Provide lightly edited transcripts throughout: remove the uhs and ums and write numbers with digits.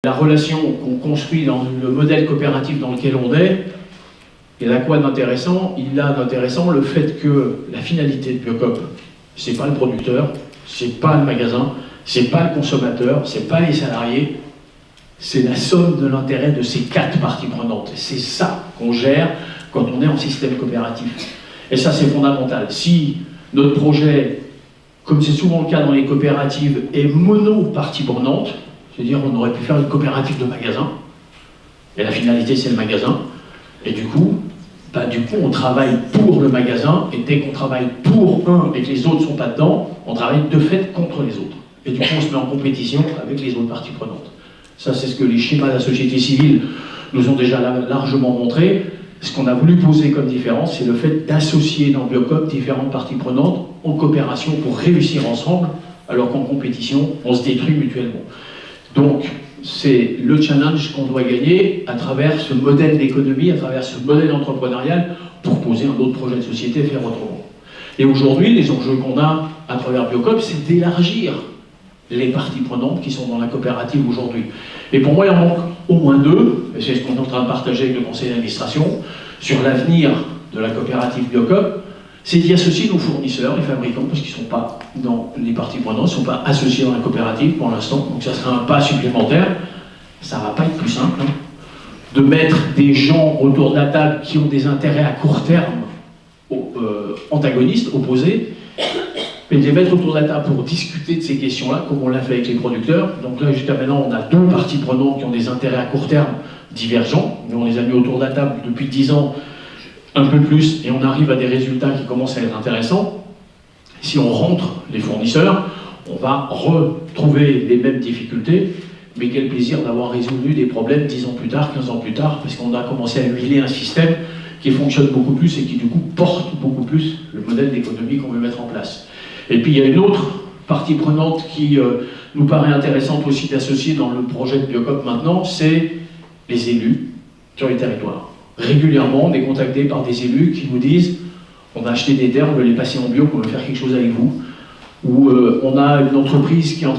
La relation qu'on construit dans le modèle coopératif dans lequel on est, il a quoi d'intéressant? Il a d'intéressant le fait que la finalité de Biocop, c'est pas le producteur, c'est pas le magasin, c'est pas le consommateur, c'est pas les salariés, c'est la somme de l'intérêt de ces quatre parties prenantes. C'est ça qu'on gère quand on est en système coopératif. Et ça, c'est fondamental. Si notre projet, comme c'est souvent le cas dans les coopératives, est mono-partie prenante, c'est-à-dire on aurait pu faire une coopérative de magasin, et la finalité c'est le magasin, et du coup on travaille pour le magasin, et dès qu'on travaille pour un et que les autres ne sont pas dedans, on travaille de fait contre les autres. Et du coup on se met en compétition avec les autres parties prenantes. Ça c'est ce que les schémas de la société civile nous ont déjà largement montré. Ce qu'on a voulu poser comme différence, c'est le fait d'associer dans Biocop différentes parties prenantes en coopération pour réussir ensemble, alors qu'en compétition, on se détruit mutuellement. Donc, c'est le challenge qu'on doit gagner à travers ce modèle d'économie, à travers ce modèle entrepreneurial, pour poser un autre projet de société et faire autrement. Et aujourd'hui, les enjeux qu'on a à travers Biocop, c'est d'élargir les parties prenantes qui sont dans la coopérative aujourd'hui. Et pour moi, il en manque au moins deux, et c'est ce qu'on est en train de partager avec le conseil d'administration, sur l'avenir de la coopérative Biocop, c'est d'y associer nos fournisseurs, les fabricants, parce qu'ils ne sont pas dans les parties prenantes, ils ne sont pas associés dans la coopérative pour l'instant, donc ça sera un pas supplémentaire. Ça ne va pas être plus simple, hein, de mettre des gens autour de la table qui ont des intérêts à court terme, antagonistes, opposés, mais de les mettre autour de la table pour discuter de ces questions-là, comme on l'a fait avec les producteurs. Donc là, jusqu'à maintenant, on a deux parties prenantes qui ont des intérêts à court terme divergents, mais on les a mis autour de la table depuis 10 ans, un peu plus, et on arrive à des résultats qui commencent à être intéressants. Si on rentre les fournisseurs, on va retrouver les mêmes difficultés, mais quel plaisir d'avoir résolu des problèmes 10 ans plus tard, 15 ans plus tard, parce qu'on a commencé à huiler un système qui fonctionne beaucoup plus et qui du coup porte beaucoup plus le modèle d'économie qu'on veut mettre en place. Et puis il y a une autre partie prenante qui nous paraît intéressante aussi d'associer dans le projet de Biocop maintenant, c'est les élus sur les territoires. Régulièrement, on est contacté par des élus qui nous disent « on a acheté des terres, on veut les passer en bio, on veut faire quelque chose avec vous ». Ou on a une entreprise qui a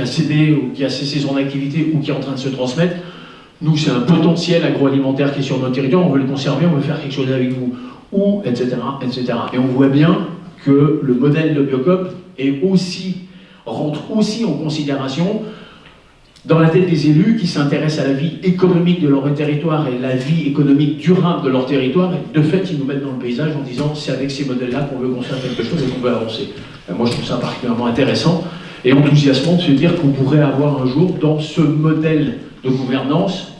cédé ou qui a cessé son activité ou qui est en train de se transmettre. Nous, c'est un potentiel agroalimentaire qui est sur notre territoire, on veut le conserver, on veut faire quelque chose avec vous. Ou, etc., etc. Et on voit bien que le modèle de Biocop rentre aussi en considération dans la tête des élus qui s'intéressent à la vie économique de leur territoire et la vie économique durable de leur territoire. Et de fait, ils nous mettent dans le paysage en disant c'est avec ces modèles-là qu'on veut construire quelque chose et qu'on veut avancer. Et moi, je trouve ça particulièrement intéressant et enthousiasmant de se dire qu'on pourrait avoir un jour dans ce modèle de gouvernance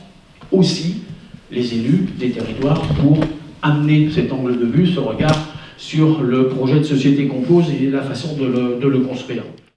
aussi les élus des territoires pour amener cet angle de vue, ce regard sur le projet de société qu'on pose et la façon de le construire.